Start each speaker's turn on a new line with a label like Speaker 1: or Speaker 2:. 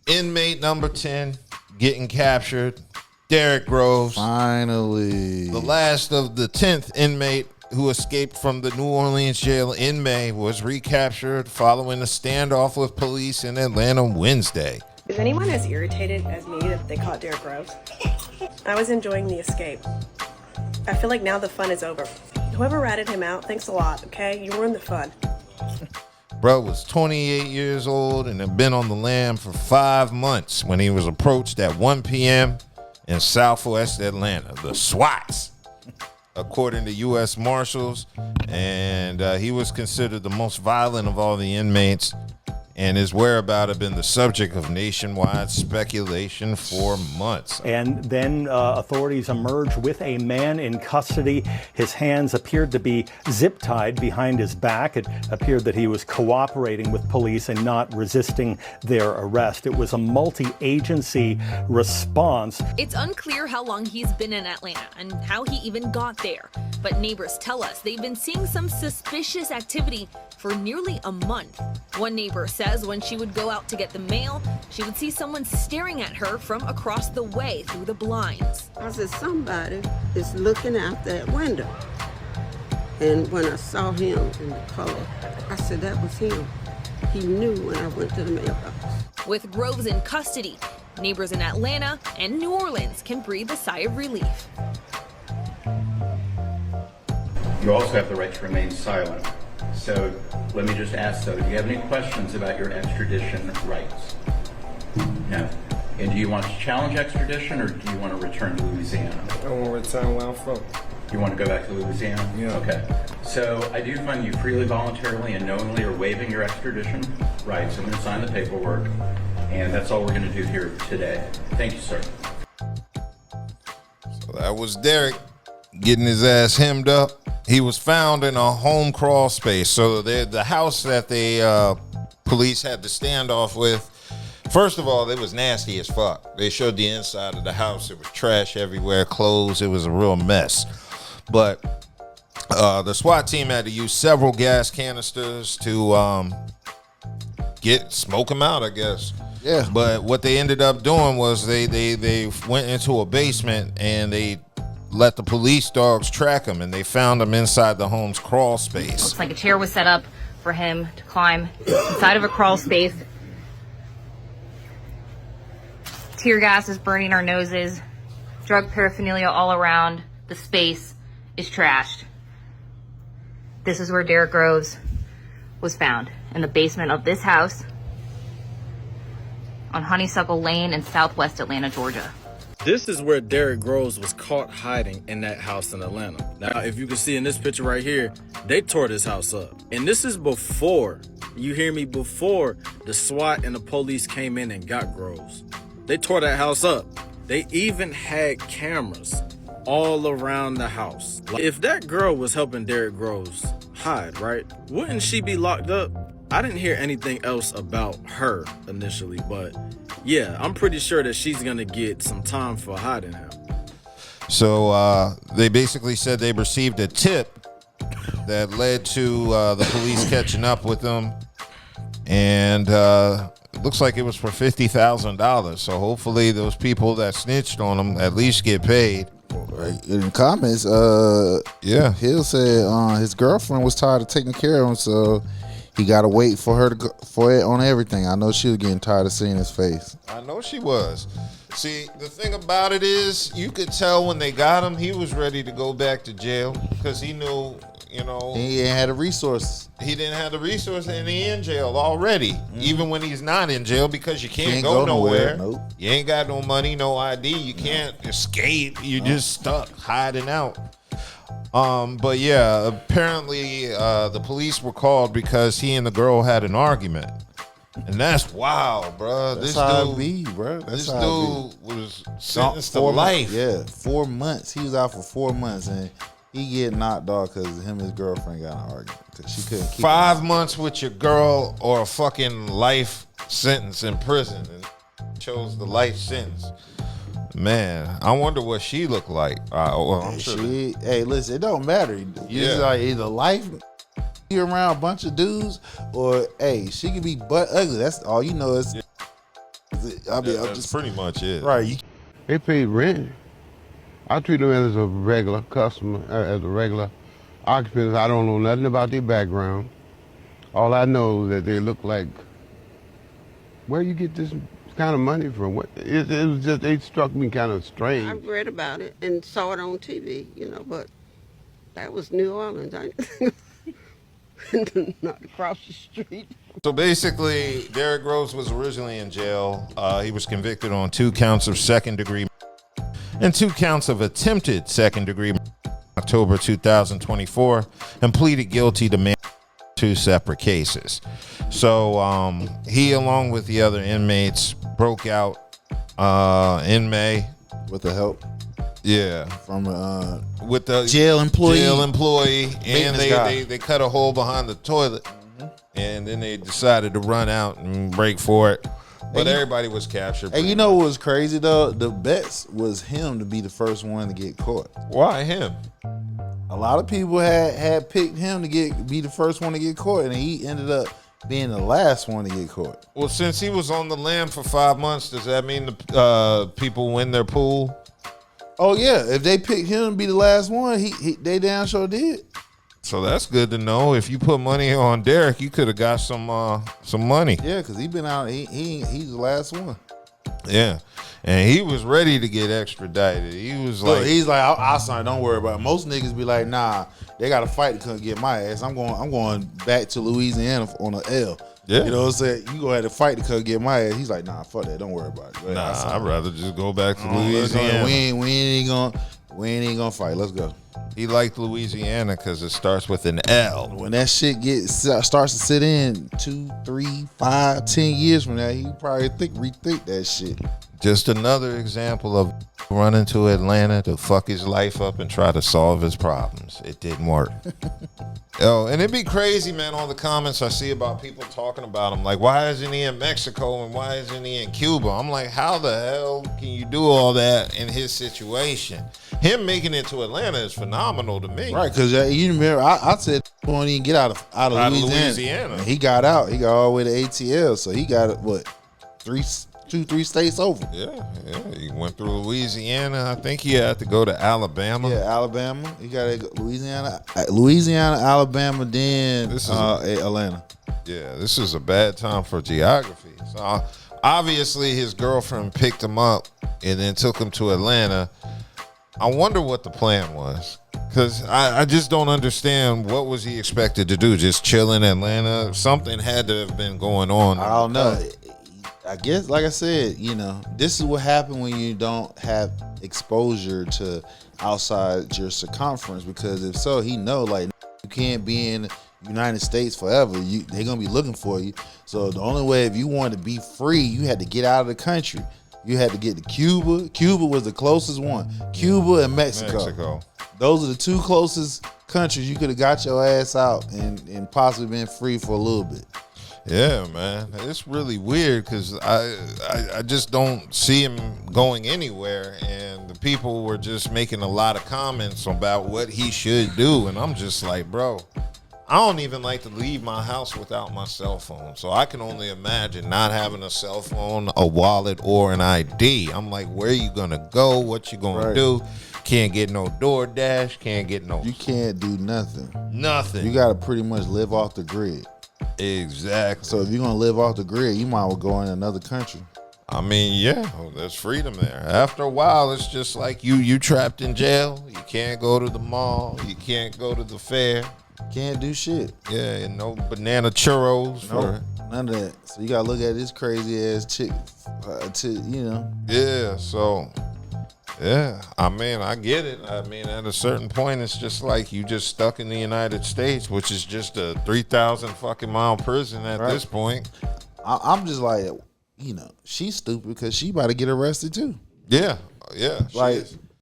Speaker 1: Inmate number 10 getting captured. Derrick Groves.
Speaker 2: Finally.
Speaker 1: The last of the 10th inmate who escaped from the New Orleans jail in May was recaptured following a standoff with police in Atlanta Wednesday.
Speaker 3: Is anyone as irritated as me that they caught Derrick Groves? I was enjoying the escape. I feel like now the fun is over. Whoever ratted him out, thanks a lot, okay? You ruined the fun.
Speaker 1: Bro was 28 years old and had been on the lam for 5 months when he was approached at 1 p.m. in Southwest Atlanta. The SWATs, according to U.S. Marshals, and he was considered the most violent of all the inmates, and his whereabouts have been the subject of nationwide speculation for months.
Speaker 4: And then authorities emerged with a man in custody. His hands appeared to be zip-tied behind his back. It appeared that he was cooperating with police and not resisting their arrest. It was a multi-agency response.
Speaker 5: It's unclear how long he's been in Atlanta and how he even got there. But neighbors tell us they've been seeing some suspicious activity for nearly a month. One neighbor says when she would go out to get the mail, she would see someone staring at her from across the way through the blinds.
Speaker 6: I said, somebody is looking out that window. And when I saw him in the color, I said, that was him. He knew when I went to the mailbox.
Speaker 5: With Groves in custody, neighbors in Atlanta and New Orleans can breathe a sigh of relief.
Speaker 7: You also have the right to remain silent. So let me just ask though, do you have any questions about your extradition rights? No. And do you want to challenge extradition or do you want to return to Louisiana?
Speaker 8: I want to return where I'm from.
Speaker 7: You want to go back to Louisiana?
Speaker 8: Yeah.
Speaker 7: Okay. So I do find you freely, voluntarily, and knowingly are waiving your extradition rights. I'm going to sign the paperwork, and that's all we're going to do here today. Thank you, sir.
Speaker 1: So that was Derrick getting his ass hemmed up. He was found in a home crawl space. So the house that the police had to stand off with, first of all, it was nasty as fuck. They showed the inside of the house. It was trash everywhere, clothes. It was a real mess. But the SWAT team had to use several gas canisters to smoke him out, I guess.
Speaker 2: Yeah.
Speaker 1: But what they ended up doing was they went into a basement and they let the police dogs track him, and they found him inside the home's crawl space.
Speaker 9: Looks like a chair was set up for him to climb inside of a crawl space. Tear gas is burning our noses. Drug paraphernalia all around. The space is trashed. This is where Derrick Groves was found, in the basement of this house on Honeysuckle Lane in Southwest Atlanta, Georgia.
Speaker 10: This is where Derrick Groves was caught hiding in that house in Atlanta. Now, if you can see in this picture right here, they tore this house up. And this is before, you hear me, before the SWAT and the police came in and got Groves. They tore that house up. They even had cameras all around the house. If that girl was helping Derrick Groves hide, right, wouldn't she be locked up? I didn't hear anything else about her initially, but yeah, I'm pretty sure that she's gonna get some time for hiding him.
Speaker 1: So they basically said they received a tip that led to the police catching up with them, and it looks like it was for $50,000. So hopefully those people that snitched on them at least get paid.
Speaker 2: Right. In the comments,
Speaker 1: yeah,
Speaker 2: Hill said his girlfriend was tired of taking care of him, so he got to wait for her to go for it on everything. I know she was getting tired of seeing his face.
Speaker 1: I know she was. See, the thing about it is, you could tell when they got him, he was ready to go back to jail because he knew,
Speaker 2: he ain't had the resources.
Speaker 1: He didn't have the resources, and he in jail already. Even when he's not in jail, because you can't go nowhere.
Speaker 2: Nope.
Speaker 1: You ain't got no money, no ID. You can't escape. You're just stuck hiding out. But yeah, apparently the police were called because he and the girl had an argument. And that's wild, bro.
Speaker 2: That's how it be, bro.
Speaker 1: This dude was sentenced to life.
Speaker 2: Yeah, 4 months. He was out for 4 months, and he get knocked off because him and his girlfriend got in an argument because she couldn't keep
Speaker 1: 5 months with your girl or a fucking life sentence in prison, and chose the life sentence. Man, I wonder what she looked like. Well, I'm sure.
Speaker 2: Hey, listen, it don't matter. It's like either life you around a bunch of dudes, or hey, she can be butt ugly. That's all you know is
Speaker 1: That's pretty much it.
Speaker 2: Right.
Speaker 8: They paid rent. I treat them as a regular customer, as a regular occupant. I don't know nothing about their background. All I know is that they look like, where you get this kind of money from? It was just, it struck me kind of strange.
Speaker 6: I read about it and saw it on TV, but that was New Orleans. Not across the street.
Speaker 1: So basically, Derrick Groves was originally in jail. He was convicted on 2 counts of second-degree and 2 counts of attempted second-degree October 2024, and pleaded guilty to 2 separate cases. So he, along with the other inmates, broke out in May
Speaker 2: with the help.
Speaker 1: Yeah,
Speaker 2: from
Speaker 1: with the
Speaker 2: jail employee,
Speaker 1: and they cut a hole behind the toilet, and then they decided to run out and break for it. But everybody was captured.
Speaker 2: And you know what was crazy though? The bets was him to be the first one to get caught.
Speaker 1: Why him?
Speaker 2: A lot of people had picked him to be the first one to get caught, and he ended up being the last one to get caught.
Speaker 1: Well, since he was on the lam for 5 months, does that mean the people win their pool?
Speaker 2: Oh yeah, if they picked him to be the last one, they damn sure did.
Speaker 1: So that's good to know. If you put money on Derrick, you could have got some money.
Speaker 2: Yeah, because he been out. He's the last one.
Speaker 1: Yeah, and he was ready to get extradited. He was
Speaker 2: he's like, I'll sign. Don't worry about it. Most niggas be like, nah, they got to fight to come get my ass. I'm going back to Louisiana on an L.
Speaker 1: Yeah,
Speaker 2: you know what I'm saying? You go ahead and fight to come get my ass. He's like, nah, fuck that. Don't worry about it.
Speaker 1: Nah, I'd rather just go back to Louisiana.
Speaker 2: We ain't gonna fight. Let's go.
Speaker 1: He liked Louisiana because it starts with an L.
Speaker 2: When that shit starts to sit in 2, 3, 5, 10 years from now, he probably rethink that shit.
Speaker 1: Just another example of running to Atlanta to fuck his life up and try to solve his problems. It didn't work. And it'd be crazy, man, all the comments I see about people talking about him. Like, why isn't he in Mexico and why isn't he in Cuba? I'm like, how the hell can you do all that in his situation? Him making it to Atlanta is phenomenal to me.
Speaker 2: Right, because you remember, I said he won't even get out of Louisiana. And he got out. He got all the way to ATL. So he got, 2-3 states over.
Speaker 1: Yeah. He went through Louisiana. I think he had to go to Alabama.
Speaker 2: Yeah, Alabama. He got to go Louisiana, Alabama, then Atlanta.
Speaker 1: Yeah, this is a bad time for geography. So obviously his girlfriend picked him up and then took him to Atlanta. I wonder what the plan was. Because I just don't understand, what was he expected to do? Just chill in Atlanta? Something had to have been going on.
Speaker 2: I don't know. I guess, like I said, this is what happened when you don't have exposure to outside your circumference. Because if so, he know, you can't be in the United States forever. They're going to be looking for you. So the only way, if you wanted to be free, you had to get out of the country. You had to get to Cuba. Cuba was the closest one. Cuba and Mexico. Those are the 2 closest countries you could have got your ass out and possibly been free for a little bit.
Speaker 1: Yeah, man. It's really weird because I just don't see him going anywhere. And the people were just making a lot of comments about what he should do. And I'm just like, bro, I don't even like to leave my house without my cell phone. So I can only imagine not having a cell phone, a wallet, or an ID. I'm like, where you going to go? What you going to do? Can't get no DoorDash. Can't get no...
Speaker 2: You can't do nothing.
Speaker 1: Nothing.
Speaker 2: You got to pretty much live off the grid.
Speaker 1: Exactly.
Speaker 2: So if you're going to live off the grid, you might well go in another country.
Speaker 1: I mean, yeah, there's freedom there. After a while, it's just like you trapped in jail. You can't go to the mall. You can't go to the fair.
Speaker 2: Can't do shit.
Speaker 1: Yeah, and no banana churros.
Speaker 2: None of that. So you got to look at this crazy ass chick,
Speaker 1: Yeah, so... Yeah, I mean, I get it. I mean, at a certain point, it's just like you just stuck in the United States, which is just a 3,000 fucking mile prison at this point.
Speaker 2: I'm just like, she's stupid because she about to get arrested too.
Speaker 1: Yeah.